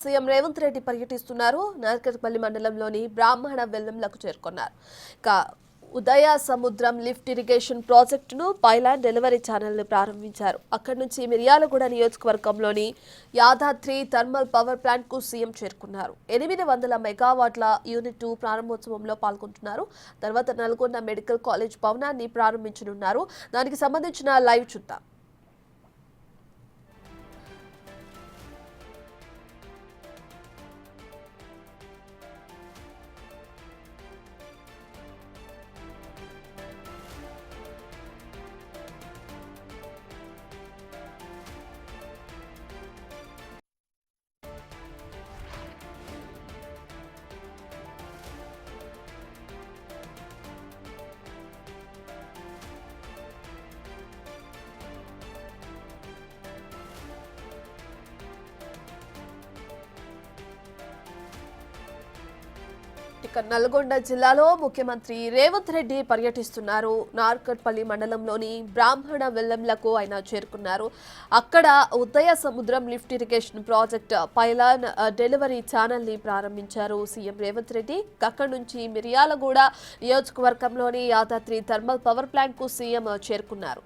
CM Revanth Reddy పర్యటిస్తున్నారు. నార్కట్పల్లి మండలంలోని బ్రాహ్మణ వెల్లంలకు చేరుకున్నారు. ఉదయ సముద్రం లిఫ్ట్ ఇరిగేషన్ ప్రాజెక్టును పైలాండ్ డెలివరీ ఛానల్ను ప్రారంభించారు. అక్కడి నుంచి మిర్యాలగూడ నియోజకవర్గంలోని యాదాద్రి థర్మల్ పవర్ ప్లాంట్ కు సీఎం చేరుకున్నారు. 800 మెగావాట్ల యూనిట్ 2 ప్రారంభోత్సవంలో పాల్గొంటున్నారు. తర్వాత నల్గొండ మెడికల్ కాలేజ్ భవనాన్ని ప్రారంభించనున్నారు. దానికి సంబంధించిన లైవ్ చూద్దాం. నల్గొండ జిల్లాలో ముఖ్యమంత్రి రేవంత్ రెడ్డి పర్యటిస్తున్నారు. నార్కట్పల్లి మండలంలోని బ్రాహ్మణ వెల్లంలకు ఆయన చేరుకున్నారు. అక్కడ ఉదయ సముద్రం lift irrigation project pylon delivery channel ని ప్రారంభించారు సీఎం రేవంత్ రెడ్డి. అక్కడి నుంచి మిర్యాలగూడ నియోజకవర్గంలోని యాదాద్రి థర్మల్ పవర్ ప్లాంట్ కు సీఎం చేరుకున్నారు.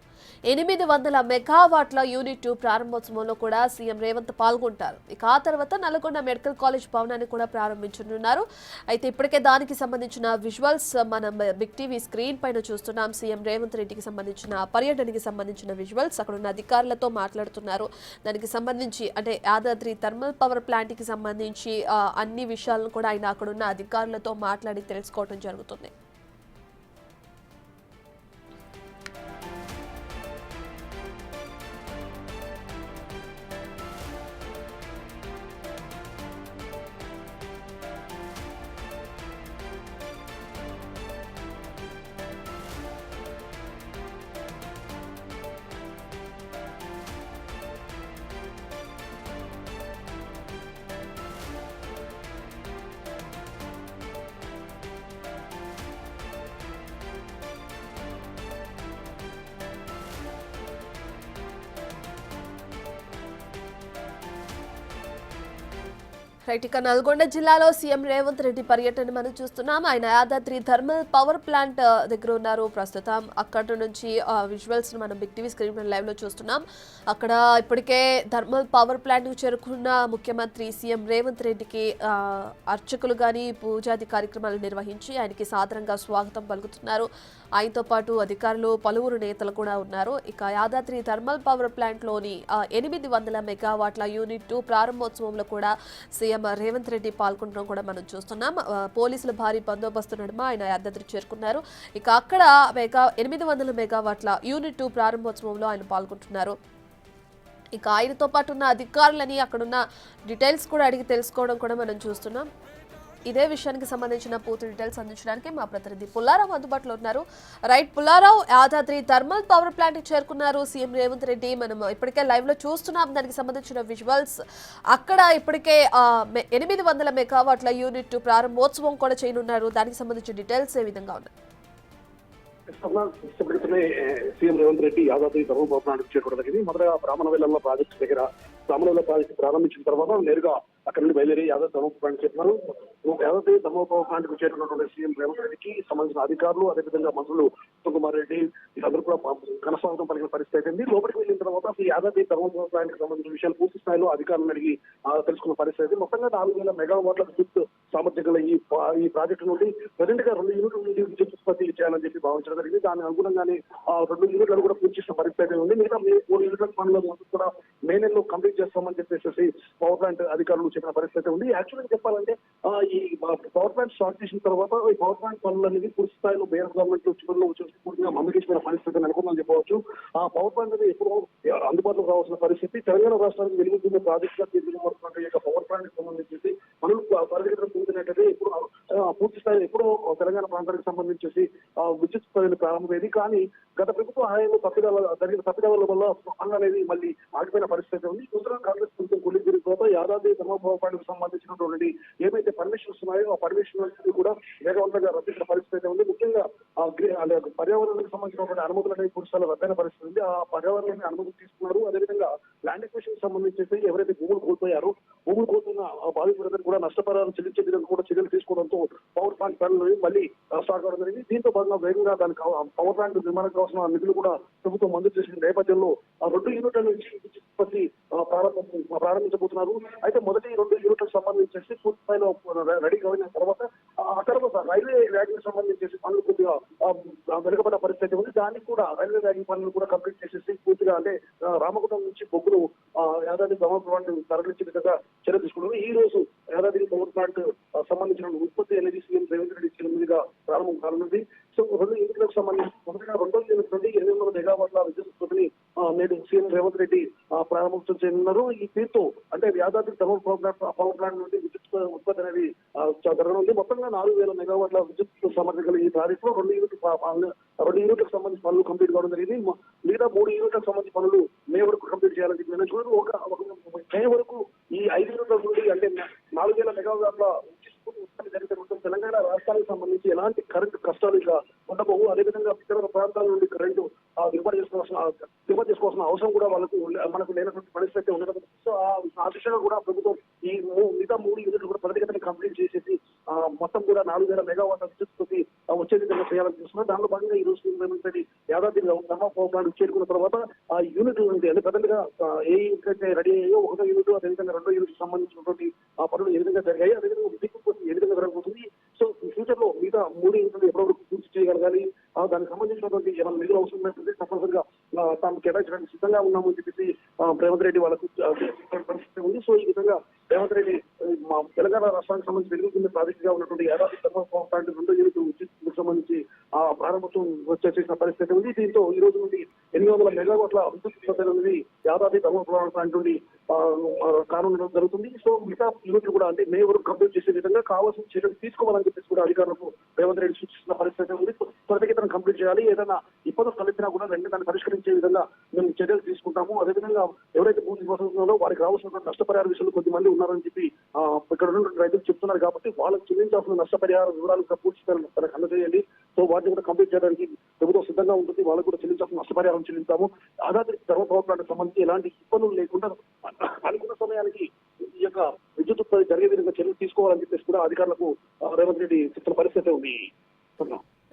800 మెగావాట్ల యూనిట్ 2 ప్రారంభోత్సవంలో కూడా సీఎం రేవంత్ పాల్గొంటారు. ఇక ఆ తర్వాత నల్గొండ మెడికల్ కాలేజ్ భవనాన్ని కూడా ప్రారంభించనున్నారు. అయితే ఇప్పటికే దానికి సంబంధించిన విజువల్స్ మనం బిగ్ టీవీ స్క్రీన్ పైన చూస్తున్నాం. సీఎం రేవంత్ రెడ్డికి సంబంధించిన పర్యటనకి సంబంధించిన విజువల్స్ అక్కడ ఉన్న అధికారులతో మాట్లాడుతున్నారు. దానికి సంబంధించి అంటే యాదాద్రి థర్మల్ పవర్ ప్లాంట్ కి సంబంధించి అన్ని విషయాలను కూడా ఆయన అక్కడున్న అధికారులతో మాట్లాడి తెలుసుకోవడం జరుగుతుంది. రైట్, ఇక నల్గొండ జిల్లాలో సీఎం రేవంత్ రెడ్డి పర్యటన మనం చూస్తున్నాం. ఆయన యాదాద్రి థర్మల్ పవర్ ప్లాంట్ దగ్గర ఉన్నారు ప్రస్తుతం. అక్కడ నుంచి విజువల్స్ మనం బిగ్ టీవీ స్క్రీన్ లైవ్ లో చూస్తున్నాం. అక్కడ ఇప్పటికే థర్మల్ పవర్ ప్లాంట్ కు చేరుకున్న ముఖ్యమంత్రి సీఎం రేవంత్ రెడ్డికి అర్చకులు గాని పూజాది కార్యక్రమాలు నిర్వహించి ఆయనకి సాదరంగా స్వాగతం పలుకుతున్నారు. ఆయనతో పాటు అధికారులు పలువురు నేతలు కూడా ఉన్నారు. ఇక యాదాద్రి థర్మల్ పవర్ ప్లాంట్ లోని 800 మెగావాట్ల యూనిట్ 2 ప్రారంభోత్సవంలో కూడా సీఎం రేవంత్ రెడ్డి పాల్గొనడం కూడా మనం చూస్తున్నాం. పోలీసుల భారీ బందోబస్తు నడుమ ఆయన యాదాద్రి చేరుకున్నారు. ఇక అక్కడ 800 మెగావాట్ల యూనిట్ 2 ప్రారంభోత్సవంలో ఆయన పాల్గొంటున్నారు. ఇక ఆయనతో పాటు ఉన్న అధికారులని అక్కడున్న డీటెయిల్స్ కూడా అడిగి తెలుసుకోవడం కూడా మనం చూస్తున్నాం. ఇదే విషయానికి సంబంధించిన పూర్తి డీటెయిల్స్ అందించడానికి మా ప్రతినిధి పుల్లారావు అందుబాటులో ఉన్నారు. Right Pullarao, Yadadri thermal power plant కి చేరుకున్నారు సీఎం రేవంత్ రెడ్డి. మనం ఇప్పటికే లైవ్ లో చూస్తున్నాం దానికి సంబంధించిన విజువల్స్. అక్కడ ఇప్పటికే 800 మెగావాట్ల యూనిట్ 2 ప్రారంభోత్సవం కూడా చేయనున్నారు. దానికి సంబంధించిన డీటెయిల్స్ ఏ విధంగా ఉన్నాయి? CM Revanth Reddy Yadadri thermal power plant చేరుకోవడం జరిగింది. మొదటగా బ్రాహ్మణవెల్లంలో ప్రాజెక్టు దగ్గర బ్రాహ్మణవెల్ల ప్రాజెక్టు ప్రారంభించిన తర్వాత నేరుగా అక్కడ నుండి బయలుదేరి యాదాద్రి థర్మల్ ప్లాంట్ చేస్తున్నారు. యాదాద్రి థర్మల్ పవర్ ప్లాంట్ కు చేరుకున్నటువంటి సీఎం రేవంత్ రెడ్డికి సంబంధించిన అధికారులు, అదేవిధంగా మంత్రులు ఉత్తమ్ కుమార్ రెడ్డి వీళ్ళందరూ కూడా ఘనస్వాగతం పలికిన పరిస్థితి అయితే లోపలికి వెళ్ళిన తర్వాత ఈ యాదాద్రి థర్మల్ పవర్ ప్లాంట్ కి సంబంధించిన విషయాలు పూర్తి స్థాయిలో అధికారులను అడిగి తెలుసుకున్న పరిస్థితి. మొత్తంగా 4000 మెగావాట్ల విద్యుత్ సామర్థ్యం గల ఈ ప్రాజెక్టు నుండి ప్రజెంట్ గా 2 యూనిట్ల నుండి విద్యుత్ ఉత్పత్తి చేయాలని చెప్పి భావించడం జరిగింది. దాని అనుగుణంగానే 2 యూనిట్లను కూడా పూర్తి చేసిన పరిస్థితి ఉంది. మిగతా 3 యూనిట్ల పనుల కూడా మే నెలలో కంప్లీట్ చేస్తామని చెప్పేసి పవర్ ప్లాంట్ అధికారులు చెప్పిన పరిస్థితి ఉంది. యాక్చువల్గా చెప్పాలంటే ఈ పవర్ ప్లాంట్ స్టార్ట్ చేసిన తర్వాత ఈ పవర్ ప్లాంట్ పనులు అనేది పూర్తి స్థాయిలో బీఆర్ గవర్నమెంట్ చివరిలో వచ్చేసి పూర్తిగా మమ్మకించిన పరిస్థితి అనుకుందని చెప్పవచ్చు. ఆ పవర్ ప్లాంట్ అనేది ఎప్పుడో అందుబాటులోకి రావాల్సిన పరిస్థితి. తెలంగాణ రాష్ట్రానికి వెలుగుతున్న ప్రాజెక్ట్ గా తీర్చిదిద్దుతున్న యొక్క పవర్ ప్లాంట్ కి సంబంధించి పనులు పరిగెత్తడం పొందినట్లయితే ఇప్పుడు పూర్తి స్థాయిలో ఎప్పుడో తెలంగాణ ప్రాంతానికి సంబంధించేసి విద్యుత్ ఉత్పత్తి ప్రారంభమైంది. కానీ గత ప్రభుత్వ హయాంలో జరిగిన తప్పిదాల వల్ల పనులు అనేది మళ్ళీ ఆగిపోయిన పరిస్థితి ఉంది. గుజరాత్ కాంగ్రెస్ ప్రభుత్వం కొలిగిన తర్వాత యాదాద్రి ధర్మపవర్ ప్లాంట్ కు సంబంధించినటువంటి ఏవైతే పర్మిషన్స్ ఉన్నాయో ఆ పర్మిషన్స్ కూడా వేగవంతంగా రద్దు పరిస్థితి అయితే ఉంది. ముఖ్యంగా పర్యావరణానికి సంబంధించినటువంటి అనుమతులు అనేవి పురుషాలు రద్దయిన పరిస్థితి ఉంది. ఆ పర్యావరణాన్ని అనుమతులు తీసుకున్నారు. అదేవిధంగా ల్యాండ్ ఎక్విజిషన్ సంబంధించి ఎవరైతే భూములు కోల్పోయారో భూములు కోల్పోయిన బాధితులందరూ కూడా నష్టపరిహారం చెల్లించే విధంగా కూడా చర్యలు తీసుకోవడంతో పవర్ ప్లాంట్ పనులు మళ్ళీ స్టార్ట్ కావడం జరిగింది. దీంతో భాగంగా వేగంగా దానికి పవర్ ప్లాంట్ నిర్మాణం కావాల్సిన నిధులు కూడా ప్రభుత్వం మంజూరు చేసిన నేపథ్యంలో ఆ 2 యూనిట్ల నుంచి ఉత్పత్తి ప్రారంభించబోతున్నారు. అయితే మొదటి 2 యూనిట్లకు సంబంధించి పూర్తి స్థాయిలో రెడీ కావిన తర్వాత రైల్వే ర్యాగింగ్ సంబంధించి పనులు కొద్దిగా వెనుకబడ్డ పరిస్థితి ఉంది. దానికి కూడా రైల్వే ర్యాగింగ్ పనులు కూడా కంప్లీట్ చేసేసి పూర్తిగా అంటే రామగుండం నుంచి బొగ్గులు యాదాద్రి పవర్ ప్లాంట్ తరలించే విధంగా చర్య తీసుకున్నారు. ఈ రోజు యాదాద్రి పవర్ ప్లాంట్ సంబంధించిన ఉత్పత్తి అనేది సీఎం రేవంత్ రెడ్డి చేతుల మీదుగా ప్రారంభం కానుంది. సో 2 యూనిట్లకు సంబంధించి మొదటగా 2వ యూనిట్ నుండి 800 మెగావాట్ల విద్యుత్ ఉత్పత్తిని నేడు సీఎం రేవంత్ రెడ్డి ప్రారంభోత్సవం చేయనున్నారు. ఈ పేరుతో అంటే యాదాద్రి పవర్ ప్లాంట్ నుండి విద్యుత్ ఉత్పత్తి అనేది జరగనుంది. మొత్తంగా 4000 మెగావాట్ల విద్యుత్ సామర్థ్యం కలిగి ఈ ప్రాజెక్టులో 2 యూనిట్లకు సంబంధించి పనులు కంప్లీట్ కావడం జరిగింది. మిగతా 3 యూనిట్లకు సంబంధించి పనులు మే వరకు కంప్లీట్ చేయాలని చెప్పి చూడండి. మే వరకు ఈ 5 యూనిట్ల నుండి అంటే 4000 మెగావాట్ల ఉత్పత్తి జరిగితే మొత్తం తెలంగాణ రాష్ట్రానికి సంబంధించి ఎలాంటి కరెంటు కష్టాలు ఇక ఉండబోవు. అదేవిధంగా ఇతర ప్రాంతాల నుండి కరెంటు దిగుబడి చేసుకోవాల్సిన అవసరం కూడా మనకు లేనటువంటి పరిస్థితి ఉండడం. సో ఆ దిశగా కూడా ప్రభుత్వం ఈ మిగతా 3 యూనిట్లు కూడా ప్రతిగతని కంప్లీట్ చేసేసి మొత్తం కూడా 4000 మెగావాట్ల విద్యుత్ వచ్చే విధంగా చేయాలని చూస్తున్నారు. దానిలో భాగంగా ఈ రోజు రేవంత్ రెడ్డి యాదాద్రి ధర్మపవర్ ప్లాంట్ చేరుకున్న తర్వాత ఆ యూనిట్ నుండి అంటే ప్రజలుగా ఏ యూనిట్ అయితే రెడీ అయ్యో 1వ యూనిట్ అదేవిధంగా 2వ యూనిట్ సంబంధించినటువంటి ఆ పనులు ఏ విధంగా జరిగాయి, అదేవిధంగా విద్యుత్ ఏ విధంగా జరగబోతుంది. సో ఫ్యూచర్ లో మిగతా 3 యూనిట్లు ఎప్పటివరకు పూర్తి చేయగలగాలి, దానికి సంబంధించినటువంటి ఏమైనా నిధులు అవసరం లేకపోతే తప్పనిసరిగా తాము కేటాయించడానికి సిద్ధంగా ఉన్నామని చెప్పేసి రేవంత్ రెడ్డి వాళ్ళకు పరిస్థితి ఉంది. సో ఈ విధంగా రేవంత్ రెడ్డి మా తెలంగాణ రాష్ట్రానికి సంబంధించి వెలుగుతున్న ప్రాజెక్ట్ గా ఉన్నటువంటి యాదాద్రి ధర్మపవర్ ప్లాంట్ 2వ యూనిట్ విద్యుత్ సంబంధించి ఆ ప్రారంభోత్సవం చేసిన పరిస్థితి ఉంది. దీంతో ఈ రోజు నుండి 800 మెగావాట్ల విద్యుత్ ఉత్పత్తి అనేది యాదాద్రి ధర్మపవర్ ప్లాంట్ నుండి కానుండడం జరుగుతుంది. సో మిగతా యూనిట్లు కూడా అంటే మే వరకు కంప్లీట్ చేసే విధంగా కావాల్సిన చర్యలు తీసుకోవాలని చెప్పేసి కూడా అధికారులకు రేవంత్ రెడ్డి సూచిస్తున్న పరిస్థితి ఉంది. త్వరితగతిన కంప్లీట్ చేయాలి, ఏదైనా ఇబ్బందులు తలెత్తినా కూడా వెంటనే దాన్ని పరిష్కరించే విధంగా మేము చర్యలు తీసుకుంటాము. అదేవిధంగా ఎవరైతే భూమి వస్తుందో వారికి రావాల్సిన నష్టపరిహార విషయంలో కొద్దిమంది ఉన్నారని చెప్పి ఇక్కడ ఉన్నటువంటి రైతులు చెప్తున్నారు. కాబట్టి వాళ్ళకి చెల్లించాల్సిన నష్టపరిహార వివరాలు పూర్తి తనకు అందజేయండి. సో వాటిని కూడా కంప్లీట్ చేయడానికి ప్రభుత్వం సిద్ధంగా ఉంటుంది. వాళ్ళకు కూడా చెల్లించాల్సిన నష్టపరిహారం చెల్లించాము. యాదాద్రి ధర్మపవర్ ప్లాంట్ సంబంధించి ఎలాంటి ఇబ్బందులు లేకుండా అనుకున్న సమయానికి ఈ యొక్క విద్యుత్ ఉత్పత్తి జరిగే విధంగా చర్యలు తీసుకోవాలని చెప్పేసి కూడా అధికారులకు రేవంత్ రెడ్డి చెప్తున్న పరిస్థితి ఉంది.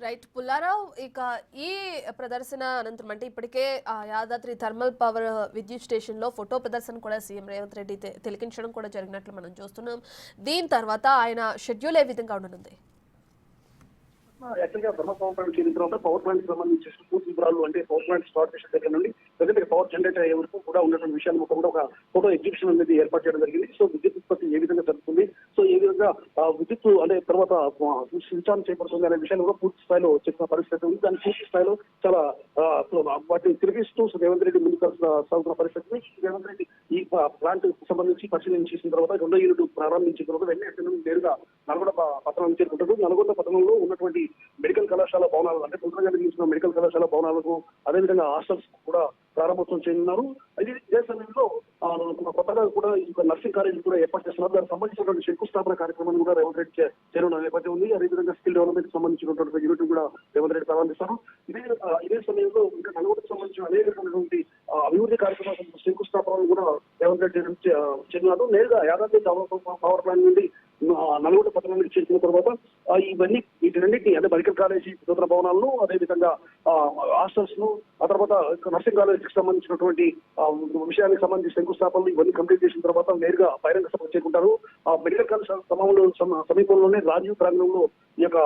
రైట్ పుల్లారావు, ఇక ఈ ప్రదర్శన అనంతరం అంటే ఇప్పటికే యాదాద్రి థర్మల్ పవర్ విద్యుత్ స్టేషన్ లో ఫోటో ప్రదర్శన కూడా సీఎం రేవంత్ రెడ్డి తిలకించడం కూడా జరిగినట్లు మనం చూస్తున్నాం. దీని తర్వాత ఆయన షెడ్యూల్ ఏ విధంగా ఉండనుంది? యాక్చువల్ గా ధర్మపవర్ ప్లాంట్ చేరిన తర్వాత పవర్ ప్లాంట్ సంబంధించి పూర్తి వివరాలు అంటే పవర్ ప్లాంట్ స్టార్ట్ చేసిన దగ్గర నుండి ప్రజెంట్ పవర్ జనరేటర్ అయ్యే వరకు కూడా ఉన్నటువంటి విషయాలు మొత్తం కూడా ఒక ఫోటో ఎగ్జిబిషన్ అనేది ఏర్పాటు చేయడం జరిగింది. సో విద్యుత్ ఉత్పత్తి ఏ విధంగా జరుగుతుంది, సో ఏ విధంగా విద్యుత్ అంటే తర్వాత స్విచ్ ఆన్ చేయబడుతుంది అనే విషయాలు కూడా పూర్తి స్థాయిలో చెప్పిన పరిస్థితి ఉంది. దాని పూర్తి స్థాయిలో చాలా వాటిని తిరిగిస్తూ రేవంత్ రెడ్డి ముందుకు సాగుతున్న పరిస్థితి. రేవంత్ రెడ్డి ఈ ప్లాంట్ సంబంధించి పరిశీలన చేసిన తర్వాత 2వ యూనిట్ ప్రారంభించిన తర్వాత వెంటనే నేరుగా నల్గొండ పట్టణం చేరుకుంటారు. నల్గొండ పట్టణంలో ఉన్నటువంటి మెడికల్ కళాశాల భవనాలు అంటే తొందరగా నిర్మించిన మెడికల్ కళాశాల భవనాలకు అదేవిధంగా హాస్టల్స్ కూడా ప్రారంభోత్సవం చేయనున్నారు. ఇదే సమయంలో కొత్తగా కూడా ఇంకా నర్సింగ్ కాలేజీ కూడా ఏర్పాటు చేస్తున్నారు. దానికి సంబంధించినటువంటి శంకుస్థాపన కార్యక్రమాన్ని కూడా రేవంత్ రెడ్డి చేరున్న నేపథ్యం ఉంది. అదేవిధంగా స్కిల్ డెవలప్మెంట్ సంబంధించినటువంటి యూనిట్ కూడా రేవంత్ రెడ్డి ప్రారంభిస్తారు. ఇదే సమయంలో ఇంకా నల్గొండకు సంబంధించిన అనేక రకమైనటువంటి అభివృద్ధి కార్యక్రమాల శంకుస్థాపనలు కూడా రేవంత్ రెడ్డి చేరున్నారు. నేరుగా యాదాద్రి పవర్ ప్లాంట్ నుండి నల్గొండ పట్టణానికి చేరుకున్న తర్వాత వీటన్నిటిని అంటే మెడికల్ కాలేజీ నూతన భవనాలను అదేవిధంగా హాస్టల్స్ ను ఆ తర్వాత నర్సింగ్ కాలేజీకి సంబంధించినటువంటి విషయానికి సంబంధించి శంకుస్థాపనలు ఇవన్నీ కంప్లీట్ చేసిన తర్వాత నేరుగా బహిరంగ సభ చేరుకుంటారు. మెడికల్ కాలేజ్ సమీపంలోనే రాజీవ్ ప్రాంగణంలో ఈ యొక్క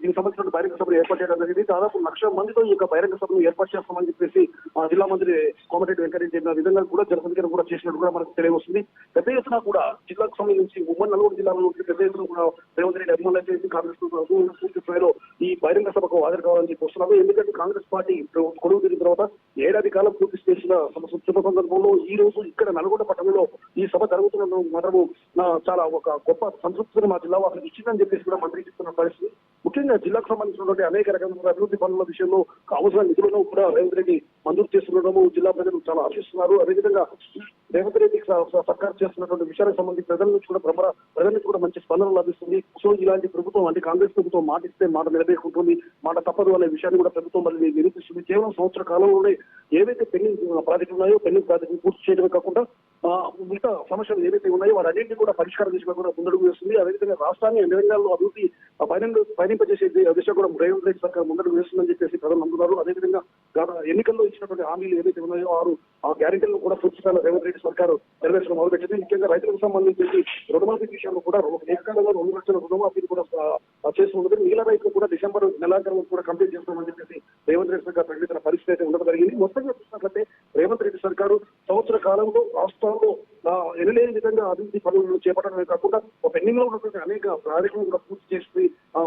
దీనికి సంబంధించిన బహిరంగ సభను ఏర్పాటు చేయడం జరిగింది. దాదాపు 1,00,000 మందితో ఈ యొక్క బహిరంగ సభను ఏర్పాటు చేస్తామని చెప్పేసి జిల్లా మంత్రి కోమటిరెడ్డి వెంకటరెడ్డి చెప్పిన విధంగా కూడా జనసంఖ్యను కూడా చేసినట్టు కూడా మనకు తెలియవస్తుంది. పెద్ద ఎత్తున కూడా జిల్లాకు సంబంధించి ఉమ్మడి నల్గొండ జిల్లాలో పెద్ద ఎత్తున కూడా రేవంత్ రెడ్డి అభిమానులు చేసి కాంగ్రెస్ పూర్తి స్థాయిలో ఈ బహిరంగ సభకు హాజరు కావాలని చెప్పి వస్తున్నారు. ఎందుకంటే కాంగ్రెస్ పార్టీ కొడుకు తిరిగిన తర్వాత ఏడాది కాలం పూర్తి చేసిన శుభ సందర్భంలో ఈ రోజు ఇక్కడ నల్గొండ పట్టణంలో ఈ సభ జరుగుతున్న మాత్రము చాలా ఒక గొప్ప సంతృప్తిని మా జిల్లా వాళ్ళకి ఇచ్చిందని చెప్పేసి కూడా మంత్రి చెప్తున్న పరిస్థితి. ముఖ్యంగా జిల్లాకు సంబంధించినటువంటి అనేక రకమైన అభివృద్ధి పనుల విషయంలో అవసరం నిధులను కూడా రేవంత్ రెడ్డి మంజూరు చేస్తుండటము జిల్లా ప్రజలు చాలా ఆశిస్తున్నారు. అదేవిధంగా రేవంత్ రెడ్డి సర్కార్ చేస్తున్నటువంటి విషయాలకు సంబంధించి ప్రజల నుంచి కూడా మంచి స్పందన లభిస్తుంది. సో ఇలాంటి ప్రభుత్వం అంటే కాంగ్రెస్ ప్రభుత్వం మాటిస్తే మాట నిలబెట్టుకుంటుంది, మాట తప్పదు అనే విషయాన్ని కూడా ప్రభుత్వం మళ్ళీ నిరూపిస్తుంది. కేవలం సంవత్సర కాలంలోనే ఏవైతే పెండింగ్ ప్రాజెక్టులు ఉన్నాయో పెండింగ్ ప్రాజెక్టులు పూర్తి చేయడమే కాకుండా మిగతా సమస్యలు ఏవైతే ఉన్నాయో వాటన్నింటినీ కూడా పరిష్కారం దిశగా కూడా ముందడుగు వేస్తుంది. అదేవిధంగా రాష్ట్రాన్ని అన్ని రంగాల్లో అభివృద్ధి పయనింపజేసే దిశ కూడా రేవంత్ రెడ్డి సర్కార్ ముందడుగు వేస్తుందని చెప్పేసి ప్రజలు నమ్ముతున్నారు. అదేవిధంగా గత ఎన్నికల్లో ఇచ్చినటువంటి హామీలు ఏవైతే ఉన్నాయో ఆ గ్యారెంటీలను కూడా పూర్తి స్థాయిలో రేవంత్ రెడ్డి సర్కారు నెరవేర్చడం మొదలుపెట్టింది. ముఖ్యంగా రైతులకు సంబంధించి రుణమాఫీ విషయంలో కూడా ఏకాలంలో 2 లక్షల రుణమాఫీని కూడా చేస్తున్నది. మిగిలిన రైతులు కూడా డిసెంబర్ నెలాఖరు కూడా కంప్లీట్ చేస్తామని చెప్పేసి రేవంత్ రెడ్డి సర్కార్ ప్రకటించిన పరిస్థితి అయితే ఉండడం జరిగింది. మొత్తంగా చూసినట్లయితే రేవంత్ రెడ్డి సర్కారు సంవత్సర కాలంలో రాష్ట్రంలో ఎనలేని విధంగా అభివృద్ధి పనులను చేపట్టడమే కాకుండా పెండింగ్ లో ఉన్నటువంటి అనేక ప్రాజెక్టులను కూడా పూర్తి చేసి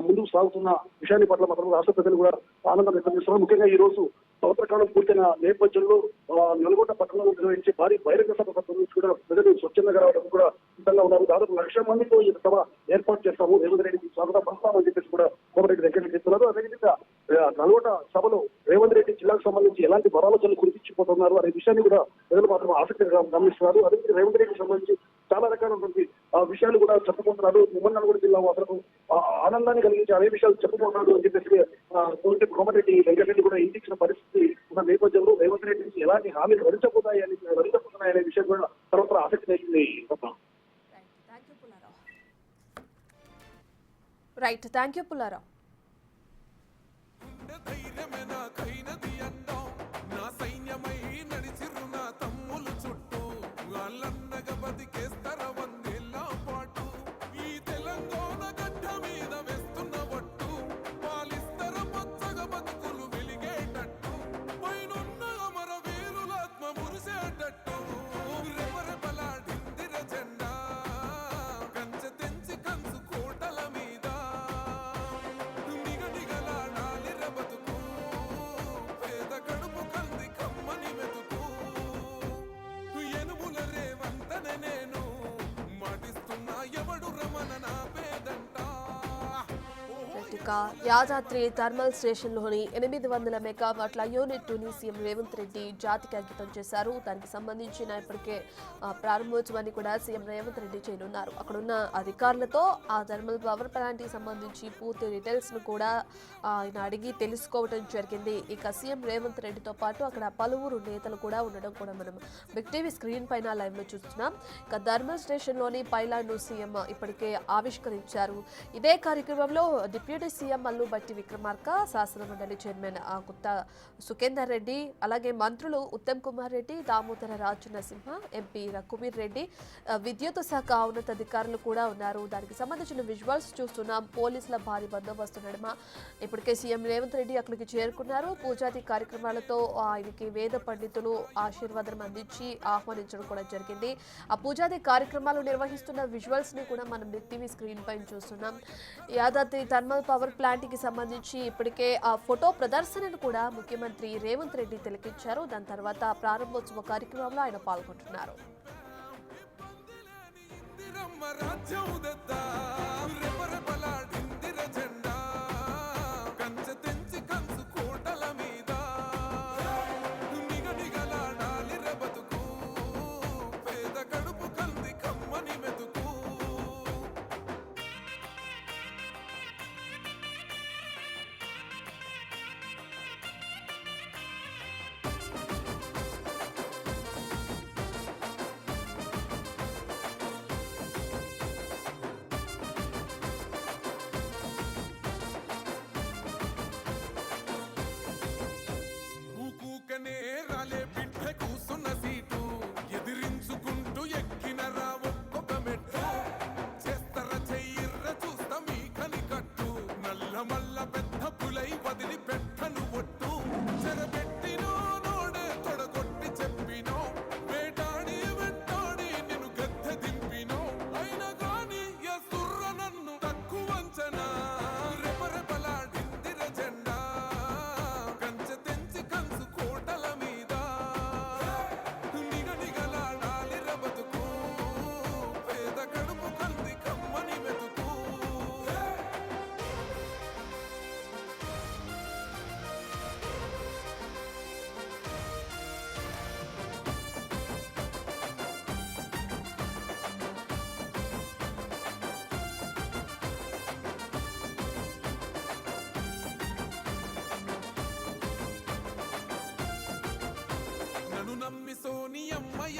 ముందుకు సాగుతున్న విషయాన్ని పట్ల మాత్రం రాష్ట్ర ప్రజలు కూడా ఆనందం వ్యక్తం చేస్తున్నారు. ముఖ్యంగా ఈ రోజు సంవత్సర కాలం పూర్తయిన నేపథ్యంలో నల్గొండ పట్టణంలో నిర్వహించే భారీ బహిరంగ సభ కూడా ప్రజలు స్వచ్ఛందంగా రావడం కూడా సిద్ధంగా ఉన్నారు. దాదాపు 1,00,000 మందితో ఈ సభ ఏర్పాటు చేస్తాము, రేవంత్ రెడ్డికి స్వాగతం పలుకుతామని చెప్పేసి కూడా కోమరెడ్డి వెంకటరెడ్డి చెప్తున్నారు. అదేవిధంగా నల్గొండ సభలో రేవంత్ రెడ్డి జిల్లాకు సంబంధించి ఎలాంటి బరాలోచనలు కురిపించిపోతున్నారు అనే విషయాన్ని కూడా ప్రజలు మాత్రం ఆసక్తిగా గమనిస్తున్నారు. అదేవిధంగా రేవంత్ రెడ్డికి సంబంధించి చాలా రకాలైనటువంటి విషయాలు కూడా చెప్పుకుంటున్నారు. ఉమ్మడి నల్గొండ జిల్లా అసలు ఆనందాన్ని కలిగించి అనే విషయాలు చెప్పుకుంటున్నారు అని చెప్పేసి కోమరెడ్డి వెంకటరెడ్డి కూడా ఇంటించిన పరిస్థితి ఉన్న నేపథ్యంలో రేవంత్ రెడ్డి నుంచి ఎలాంటి హామీలు వరించబోతున్నాయనే విషయం కూడా సర్వత్రా ఆసక్తి వేసింది. Right, thank you Pullarao. Yadadri thermal స్టేషన్లోని 800 మెగావాట్ల యూనిట్ ని సీఎం రేవంత్ రెడ్డి జాతికి అంకితం చేశారు. దానికి సంబంధించిన ఇప్పటికే ప్రారంభోత్సవాన్ని కూడా సీఎం రేవంత్ రెడ్డి చేయనున్నారు. అక్కడున్న అధికారులతో ఆ థర్మల్ పవర్ ప్లాంట్ కి సంబంధించి పూర్తి డీటెయిల్స్ ను కూడా ఆయన అడిగి తెలుసుకోవడం జరిగింది. ఇక సీఎం రేవంత్ రెడ్డితో పాటు అక్కడ పలువురు నేతలు కూడా ఉండడం కూడా మనం బిగ్ టీవీ స్క్రీన్ పైన లైవ్ లో చూస్తున్నాం. ఇక థర్మల్ స్టేషన్ లోని పైలాన్ ను సీఎం ఇప్పటికే ఆవిష్కరించారు. ఇదే కార్యక్రమంలో డిప్యూటీ సీఎం మల్లు బట్టి విక్రమార్క, శాసన మండలి చైర్మన్ గుత్తా సుఖేందర్ రెడ్డి, అలాగే మంత్రులు ఉత్తమ్ కుమార్ రెడ్డి, దామోదర రాజు నరసింహ, ఎంపీ రఘువీర్ రెడ్డి, విద్యుత్ శాఖ ఉన్నతాధికారులు కూడా ఉన్నారు. దానికి సంబంధించిన విజువల్స్ చూస్తున్నాం. పోలీసుల భారీ బందోబస్తు నడుమ ఇప్పటికే సీఎం రేవంత్ రెడ్డి అక్కడికి చేరుకున్నారు. పూజాది కార్యక్రమాలతో ఆయనకి వేద పండితులు ఆశీర్వాదం అందించి ఆహ్వానించడం కూడా జరిగింది. ఆ పూజాది కార్యక్రమాలు నిర్వహిస్తున్న విజువల్స్ ని కూడా మనం బిగ్ టీవీ స్క్రీన్ పైన చూస్తున్నాం. యాదాద్రి థర్మల్ పవర్ ప్లాంట్ కి సంబంధించి ఇప్పటికే ఆ ఫోటో ప్రదర్శనను కూడా ముఖ్యమంత్రి రేవంత్ రెడ్డి తిలకించారు. దాని తర్వాత ప్రారంభోత్సవ కార్యక్రమంలో ఆయన పాల్గొంటున్నారు.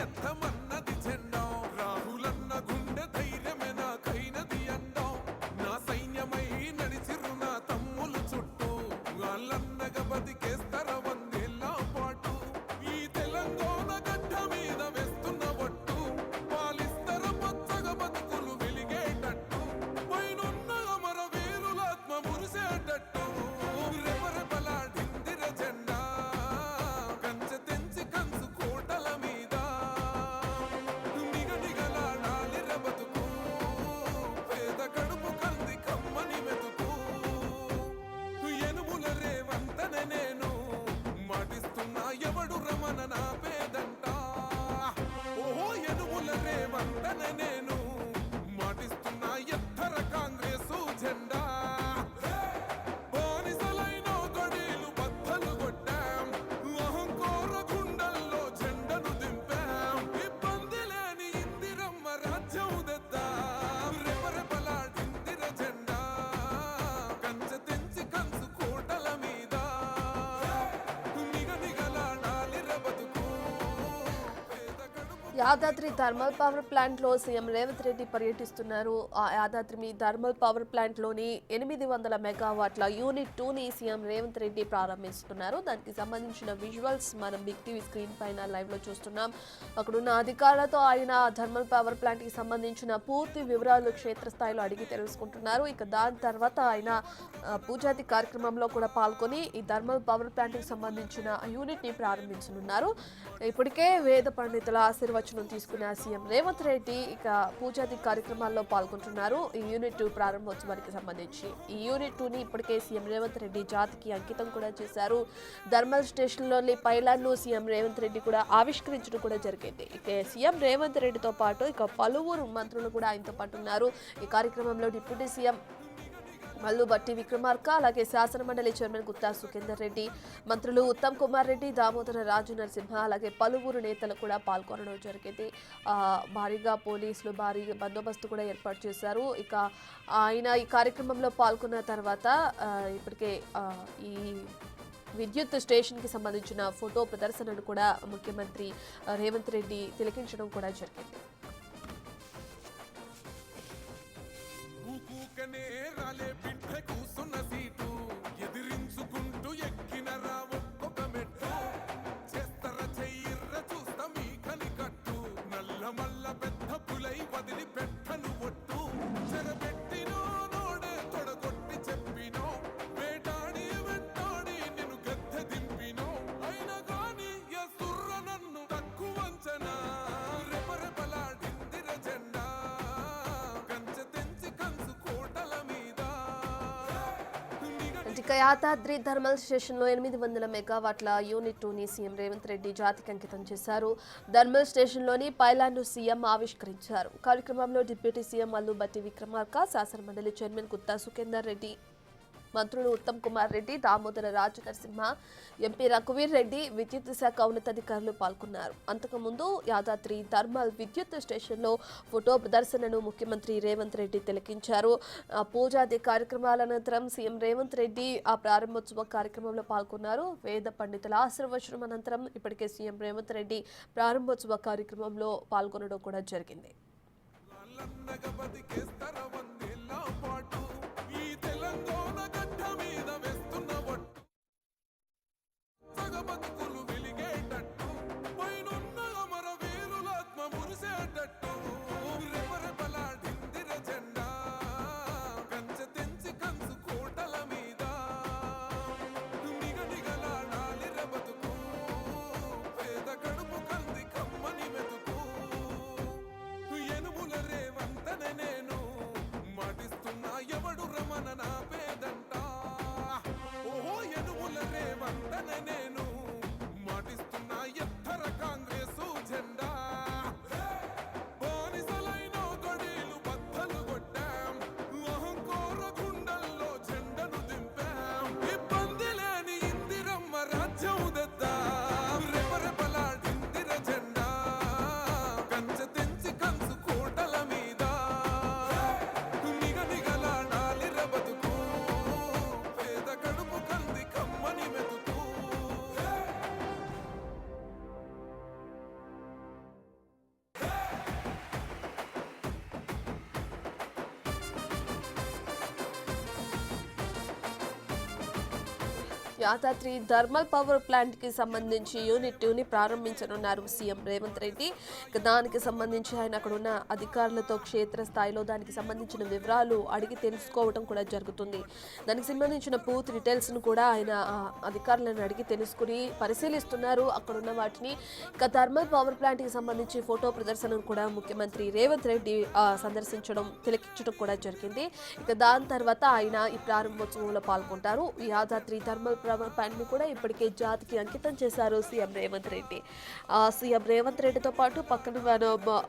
ఎత్తమన్నది జెండా రాహులన్న గుండె ధైర్యమే నాకైనది అండం నా సైన్యమై నడిచిరు నా తమ్ములు చుట్టూ వాళ్ళన్నగా బతికేస్తర వందేళ్ళ పాటు ఈ తెలంగాణ గడ్డ మీద వేస్తున్న ఒట్టు పాలిస్తర పచ్చగ బతుకులు వెలిగేటట్టు పైనున్న అమర వీరులాత్మ మురిసేటట్టు రెపరెపలాడిందిర జెండా కంచె తెంచి కంచు కోటల మీద నిగనిగలాడాలిర బతుకు పేద కడుపు కంది కమ్మని మెతుకు ఎనుముల రేవంతనే నేను మాటిస్తున్నా ఎవడు రమణ నా పేదంట ఓహో ఎనుముల రేవంతనే నేను మాటిస్తున్నా ఎత్తర కాంగ్రెసు జెండా బానిసలైన గడీలు బద్దలు కొట్టాం అహంకార గుండెల్లో జెండను దింపాం ఇబ్బంది లేని ఇందిరమ్మ రాజ్యం తెద్దాం రెపరెపలాడిందిర జెండా కంచె తెంచి కంచు కోటల మీద నిగనిగలాడాలిర బతుకు పేద కడుపు యాదాద్రి థర్మల్ పవర్ ప్లాంట్ లో సీఎం రేవంత్ రెడ్డి పర్యటిస్తున్నారు. ఆ యాదాద్రి థర్మల్ పవర్ ప్లాంట్ లోని 800 మెగావాట్ల యూనిట్ 2 ని సీఎం రేవంత్ రెడ్డి ప్రారంభిస్తున్నారు. దానికి సంబంధించిన విజువల్స్ మనం బిగ్ టీవీ స్క్రీన్ పైన లైవ్ లో చూస్తున్నాం. అక్కడున్న అధికారులతో ఆయన థర్మల్ పవర్ ప్లాంట్ కి సంబంధించిన పూర్తి వివరాలు క్షేత్రస్థాయిలో అడిగి తెలుసుకుంటున్నారు. ఇక దాని తర్వాత ఆయన పూజాది కార్యక్రమంలో కూడా పాల్గొని ఈ థర్మల్ పవర్ ప్లాంట్ కి సంబంధించిన యూనిట్ ని ప్రారంభించనున్నారు. ఇప్పటికే వేద పండితుల ఆశీర్వచనం తీసుకున్న సీఎం రేవంత్ రెడ్డి ఇక పూజాది కార్యక్రమాల్లో పాల్గొంటున్నారు. ఈ యూనిట్ 2 ప్రారంభోత్సవానికి సంబంధించి ఈ యూనిట్ 2 ని ఇప్పటికే సీఎం రేవంత్ రెడ్డి జాతికి అంకితం కూడా చేశారు. థర్మల్ స్టేషన్లోని పైలాన్ను సీఎం రేవంత్ రెడ్డి కూడా ఆవిష్కరించడం కూడా జరిగింది. ఇక సీఎం రేవంత్ రెడ్డితో పాటు ఇక పలువురు మంత్రులు కూడా ఆయనతో పాటు ఉన్నారు. ఈ కార్యక్రమంలో డిప్యూటీ సీఎం మల్లు బట్టి విక్రమార్క, అలాగే శాసనమండలి చైర్మన్ గుత్తా సుఖేందర్ రెడ్డి, మంత్రులు ఉత్తమ్ కుమార్ రెడ్డి, దామోదర రాజు నరసింహ, అలాగే పలువురు నేతలు కూడా పాల్గొనడం జరిగింది. భారీగా పోలీసులు భారీ బందోబస్తు కూడా ఏర్పాటు చేశారు. ఇక ఆయన ఈ కార్యక్రమంలో పాల్గొన్న తర్వాత ఇప్పటికే ఈ విద్యుత్ స్టేషన్కి సంబంధించిన ఫోటో ప్రదర్శనను కూడా ముఖ్యమంత్రి రేవంత్ రెడ్డి తిలకించడం కూడా జరిగింది. ఊకూకనే రాలే బిడ్డ కూసున్న సీటు ఎదిరించుకుంటూ ఎక్కిన రా ఒక్కొక్క మెట్టు చేస్తర చెయ్యిర్ర చూస్తా మీ కనికట్టు నల్ల మల్ల పెద్ద పులై వదిలి పెట్టను ఒట్టు చెరబెట్టినో నోడే తొడగొట్టి చెప్పినో వేటాడి వెంటాడి నిన్ను గద్దె దింపినో అయినా గాని ఎసుర్ర నన్ను తక్కువ అంచనా రెపరెపలాడిందిర జెండా కంచె తెంచి కంచు కోటల మీద ఇక యాదాద్రి థర్మల్ స్టేషన్లో 800 మెగావాట్ల యూనిట్ 2 ని సీఎం రేవంత్ రెడ్డి జాతికి అంకితం చేశారు. థర్మల్ స్టేషన్లోని పైలాన్ను సీఎం ఆవిష్కరించారు. కార్యక్రమంలో డిప్యూటీ సీఎం మల్లు బట్టి విక్రమార్క, శాసనమండలి చైర్మన్ గుత్తా సుఖేందర్ రెడ్డి, మంత్రులు ఉత్తమ్ కుమార్ రెడ్డి, దామోదర రాజు నరసింహ, ఎంపీ రఘువీర్ రెడ్డి, విద్యుత్ శాఖ ఉన్నతాధికారులు పాల్గొన్నారు. అంతకుముందు యాదాద్రి థర్మల్ విద్యుత్ స్టేషన్లో ఫోటో ప్రదర్శనను ముఖ్యమంత్రి రేవంత్ రెడ్డి తిలకించారు. పూజాది కార్యక్రమాల అనంతరం సీఎం రేవంత్ రెడ్డి ఆ ప్రారంభోత్సవ కార్యక్రమంలో పాల్గొన్నారు. వేద పండితుల ఆశీర్వచనం అనంతరం ఇప్పటికే సీఎం రేవంత్ రెడ్డి ప్రారంభోత్సవ కార్యక్రమంలో పాల్గొనడం కూడా జరిగింది. వాళ్ళన్నగా బతికేస్తర వందేళ్ళ పాటు ఈ తెలంగాణ గడ్డ మీద వేస్తున్న ఒట్టు సగ బతుకులు వెలిగేటట్టు పైనున్న అమర వీరులాత్మ మురిసేటట్టు రెపరెపలాడిందిర జెండా కంచె తెంచి కంచు కోటల మీద నిగనిగలాడాలిర బతుకు పేద కడుపు కంది కమ్మని మెతుకు ఎనుముల రేవంతనే యాదాద్రి థర్మల్ పవర్ ప్లాంట్ కి సంబంధించి యూనిట్ 2ని ప్రారంభించనున్నారు సీఎం రేవంత్ రెడ్డి. దానికి సంబంధించి ఆయన అక్కడ ఉన్న అధికారులతో క్షేత్రస్థాయిలో దానికి సంబంధించిన వివరాలు అడిగి తెలుసుకోవడం కూడా జరుగుతుంది. దానికి సంబంధించిన పూర్తి డీటెయిల్స్ ను కూడా ఆయన అధికారులను అడిగి తెలుసుకుని పరిశీలిస్తున్నారు. అక్కడ ఉన్న వాటిని ఇక థర్మల్ పవర్ ప్లాంట్ కి సంబంధించి ఫోటో ప్రదర్శనను కూడా ముఖ్యమంత్రి రేవంత్ రెడ్డి సందర్శించడం తిలకించడం కూడా జరిగింది. ఇక దాని తర్వాత ఆయన ఈ ప్రారంభోత్సవంలో పాల్గొంటారు. యాదాద్రి థర్మల్ పవర్ ప్లాంట్ ని కూడా ఇప్పటికే జాతికి అంకితం చేశారు సీఎం రేవంత్ రెడ్డి. సీఎం రేవంత్ రెడ్డితో పాటు పక్కన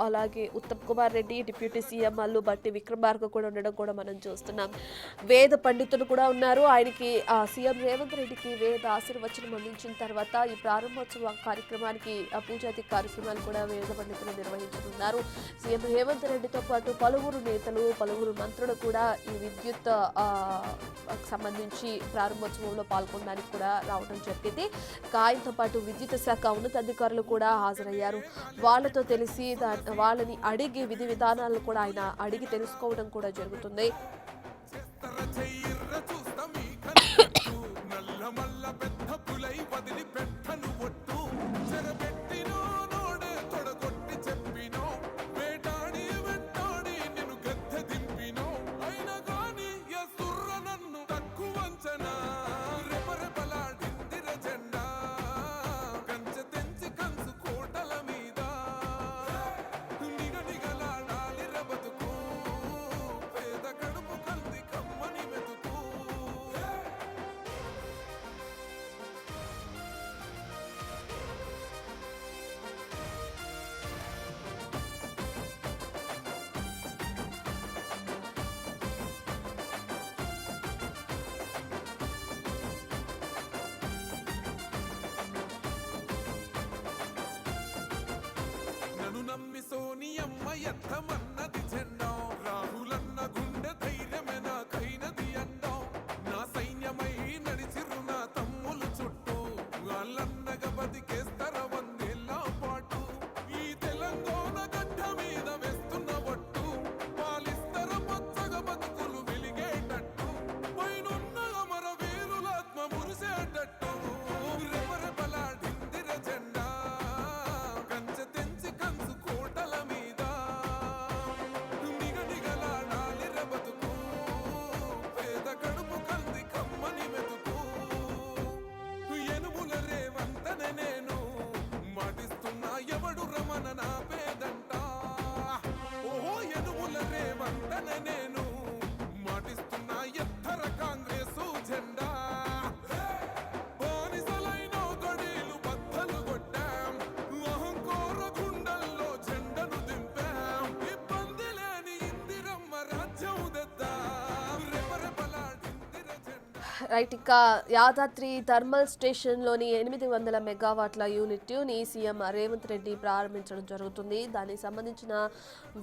అలాగే ఉత్తమ్ కుమార్ రెడ్డి, డిప్యూటీ సీఎం మల్లు భట్టి విక్రమార్క కూడా ఉండడం కూడా మనం చూస్తున్నాం. వేద పండితులు కూడా ఉన్నారు. ఆయనకి సీఎం రేవంత్ రెడ్డికి వేద ఆశీర్వచనం అందించిన తర్వాత ఈ ప్రారంభోత్సవ కార్యక్రమానికి పూజాది కార్యక్రమాలు కూడా వేద పండితులు నిర్వహించనున్నారు. సీఎం రేవంత్ రెడ్డితో పాటు పలువురు నేతలు, పలువురు మంత్రులు కూడా ఈ విద్యుత్ సంబంధించి ప్రారంభోత్సవంలో పాల్గొనడానికి కూడా రావడం జరిగింది. ఆయనతో పాటు విద్యుత్ శాఖ ఉన్నతాధికారులు కూడా హాజరయ్యారు. వాళ్ళతో తెలిసి వాళ్ళని అడిగి విధి విధానాలను కూడా ఆయన అడిగి తెలుసుకోవడం కూడా జరుగుతుంది. నమ్మి సోనియమ్మ ఎత్తమన్నది జెండా, రాహులన్న గుండె ధైర్యమే నాకైనది అండా. నా సైన్యమై నడిచిరు నా తమ్ములు చుట్టూ, వాళ్ళన్నగా బతికేస్తర వందేళ్ళ పాటు. ఈ తెలంగాణ గడ్డ మీద వేస్తున్న ఒట్టు, పాలిస్తర పచ్చగా బతుకులు వెలిగేటట్టు, పైనున్న అమర వీరులాత్మ మురిసేటట్టు. రెపరెపలాడిందిర జెండా నేను మాటిస్తున్నా ఎత్తర కాంగ్రెసు జెండా. బానిసలైన గడీలు బద్దలు కొట్టాం, అహంకోర గుండెల్లో జెండను దింపాం. ఇబ్బంది లేని ఇందిరమ్మ రాజ్యం తెద్దాం, రెపరెపలాడిందిర జెండా. రైట్, ఇంకా యాదాద్రి థర్మల్ స్టేషన్లోని 800 మెగావాట్ల యూనిట్ 2ని సీఎం రేవంత్ రెడ్డి ప్రారంభించడం జరుగుతుంది. దానికి సంబంధించిన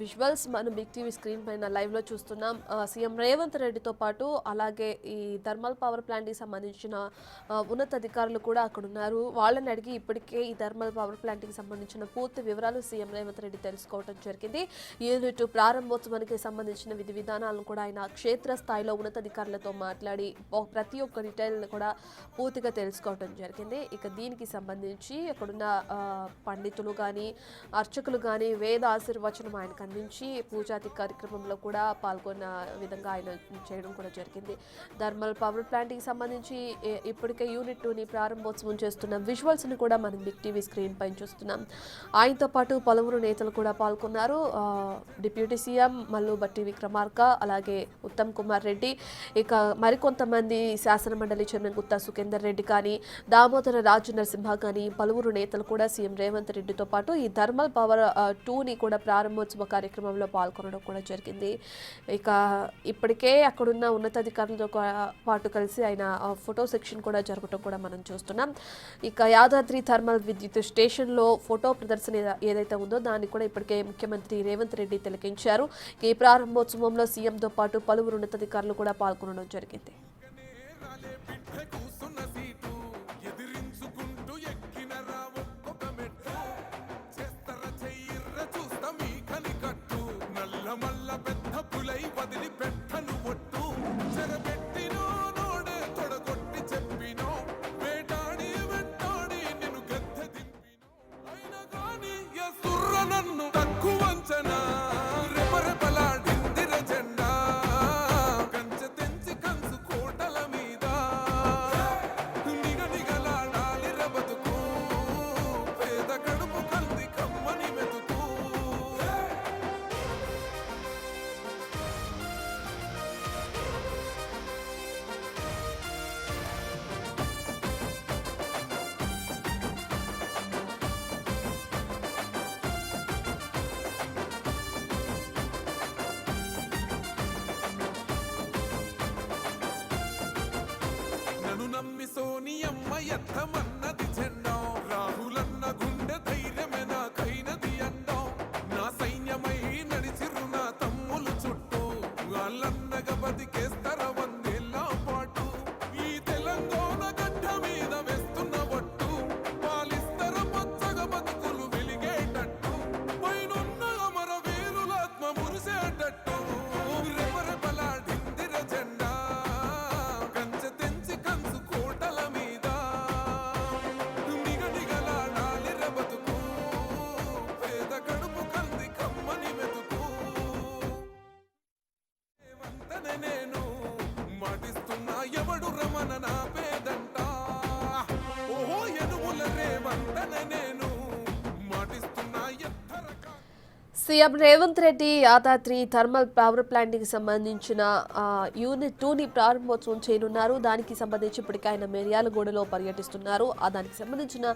విజువల్స్ మనం బిగ్ టీవీ స్క్రీన్ పైన లైవ్లో చూస్తున్నాం. సీఎం రేవంత్ రెడ్డితో పాటు అలాగే ఈ థర్మల్ పవర్ ప్లాంట్కి సంబంధించిన ఉన్నతాధికారులు కూడా అక్కడ ఉన్నారు. వాళ్ళని అడిగి ఇప్పటికే ఈ థర్మల్ పవర్ ప్లాంట్కి సంబంధించిన పూర్తి వివరాలు సీఎం రేవంత్ రెడ్డి తెలుసుకోవడం జరిగింది. యూనిట్ ప్రారంభోత్సవానికి సంబంధించిన విధి విధానాలను కూడా ఆయన క్షేత్రస్థాయిలో ఉన్నతాధికారులతో మాట్లాడి ప్రతి ఒక్క డీటెయిల్ని కూడా పూర్తిగా తెలుసుకోవడం జరిగింది. ఇక దీనికి సంబంధించి అక్కడున్న పండితులు కానీ అర్చకులు కానీ వేద ఆశీర్వచనం ఆయనకు అందించి పూజాది కార్యక్రమంలో కూడా పాల్గొన్న విధంగా ఆయన చేయడం కూడా జరిగింది. థర్మల్ పవర్ ప్లాంట్కి సంబంధించి ఇప్పటికే యూనిట్ 2ని ప్రారంభోత్సవం చేస్తున్న విజువల్స్ని కూడా మనం బిగ్ టీవీ స్క్రీన్ పైన చూస్తున్నాం. ఆయనతో పాటు పలువురు నేతలు కూడా పాల్గొన్నారు. డిప్యూటీ సీఎం మల్లు భట్టి విక్రమార్క, అలాగే ఉత్తమ్ కుమార్ రెడ్డి, ఇక మరికొంతమంది శాసన మండలి చైర్మన్ గుత్తా సుఖేందర్ రెడ్డి కానీ, దామోదర రాజు నరసింహ కానీ పలువురు నేతలు కూడా సీఎం రేవంత్ రెడ్డితో పాటు ఈ థర్మల్ పవర్ 2ని కూడా ప్రారంభోత్సవ కార్యక్రమంలో పాల్గొనడం కూడా జరిగింది. ఇక ఇప్పటికే అక్కడున్న ఉన్నతాధికారులతో పాటు కలిసి ఆయన ఫోటో సెక్షన్ కూడా జరగడం కూడా మనం చూస్తున్నాం. ఇక యాదాద్రి థర్మల్ విద్యుత్ స్టేషన్లో ఫోటో ప్రదర్శన ఏదైతే ఉందో దాన్ని కూడా ఇప్పటికే ముఖ్యమంత్రి రేవంత్ రెడ్డి తిలకించారు. ఈ ప్రారంభోత్సవంలో సీఎంతో పాటు పలువురు ఉన్నతాధికారులు కూడా పాల్గొనడం జరిగింది. మల్ల పెద్ద పులై వదిలి పెట్టను ఒట్టు, చెరబెట్టినో నోడే తొడగొట్టి చెప్పినో ఎత్తమన్నది జెండా రాహులన్న గుండె ధైర్యమే నాకైనది అండం నా సైన్యమై నడిచిరు నా తమ్ములు చుట్టూ వాళ్ళన్నగా బతికేస్తర వందేళ్ళ పాటు ఈ తెలంగాణ గడ్డ మీద వేస్తున్న ఒట్టు పాలిస్తర పచ్చగా బతుకులు వెలిగేటట్టు పైనున్న అమర వీరులాత్మ మురిసేటట్టు రెపరెపలాడిందిర జెండా కంచె తెంచి కంచు కోటల మీద నిగనిగలాడాలిర బతుకు పేద కడుపు కంది కమ్మని మెతుకు రేవంతనే నేను మాటిస్తున్నా ఎవడు రమణ నా పేదంట ఓహో ఎనుముల రేవంతనే నేను మాటిస్తున్నా ఎత్తరక CM Revanth Reddy Yadadri thermal power plant కి సంబంధించిన యూనిట్ 2ని ప్రారంభోత్సవం చేయనున్నారు. దానికి సంబంధించి ఇప్పటికే ఆయన మిర్యాలగూడలో పర్యటిస్తున్నారు. దానికి సంబంధించిన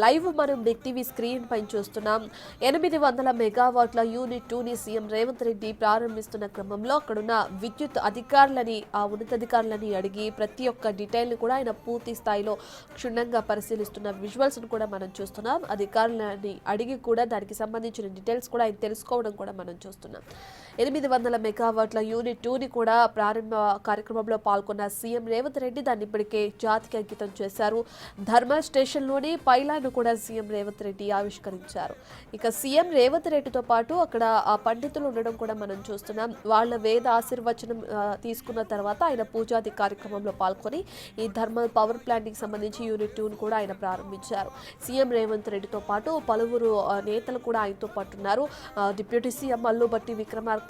లైవ్ మనం బిగ్ టీవీ స్క్రీన్ పైన చూస్తున్నాం. 800 మెగావాట్ల యూనిట్ 2ని సీఎం రేవంత్ రెడ్డి ప్రారంభిస్తున్న క్రమంలో అక్కడున్న విద్యుత్ అధికారులని ఉన్నతాధికారులని అడిగి ప్రతి ఒక్క డీటెయిల్ని కూడా ఆయన పూర్తి స్థాయిలో క్షుణ్ణంగా పరిశీలిస్తున్న విజువల్స్ను కూడా మనం చూస్తున్నాం. అధికారులని అడిగి కూడా దానికి సంబంధించిన డీటెయిల్స్ కూడా తెలుసుకోవడం కూడా మనం చూస్తున్నాం. 800 మెగావాట్ల యూనిట్ 2ని కూడా ప్రారంభ కార్యక్రమంలో పాల్గొన్న సీఎం రేవంత్ రెడ్డి దాన్ని ఇప్పటికే జాతికి అంకితం చేశారు. ధర్మల్ స్టేషన్లోని పైలాను కూడా సీఎం రేవంత్ రెడ్డి ఆవిష్కరించారు. ఇక సీఎం రేవంత్ రెడ్డితో పాటు అక్కడ ఆ పండితులు ఉండడం కూడా మనం చూస్తున్నాం. వాళ్ళ వేద ఆశీర్వచనం తీసుకున్న తర్వాత ఆయన పూజాది కార్యక్రమంలో పాల్గొని ఈ థర్మల్ పవర్ ప్లాంట్కి సంబంధించి యూనిట్ 2ని కూడా ఆయన ప్రారంభించారు. సీఎం రేవంత్ రెడ్డితో పాటు పలువురు నేతలు కూడా ఆయనతో పాటు ఉన్నారు. డిప్యూటీ సీఎం మల్లుబట్టి విక్రమార్క,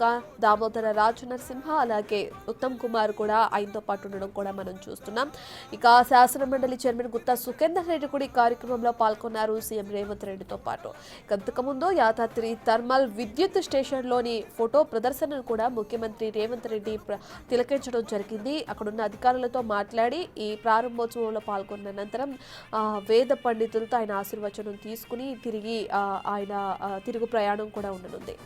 దామోదర రాజు నరసింహ, అలాగే ఉత్తమ్ కుమార్ కూడా ఆయనతో పాటు ఉండడం కూడా మనం చూస్తున్నాం. ఇక శాసన మండలి చైర్మన్ గుత్తా సుఖేందర్ రెడ్డి కూడా ఈ కార్యక్రమంలో పాల్గొన్నారు సీఎం రేవంత్ రెడ్డితో పాటు. అంతకుముందు యాదాద్రి థర్మల్ విద్యుత్ స్టేషన్లోని ఫోటో ప్రదర్శనను కూడా ముఖ్యమంత్రి రేవంత్ రెడ్డి తిలకించడం జరిగింది. అక్కడున్న అధికారులతో మాట్లాడి ఈ ప్రారంభోత్సవంలో పాల్గొన్న అనంతరం వేద పండితులతో ఆయన ఆశీర్వచనం తీసుకుని తిరిగి ఆయన తిరుగు ప్రయాణం కూడా ఉండనుంది.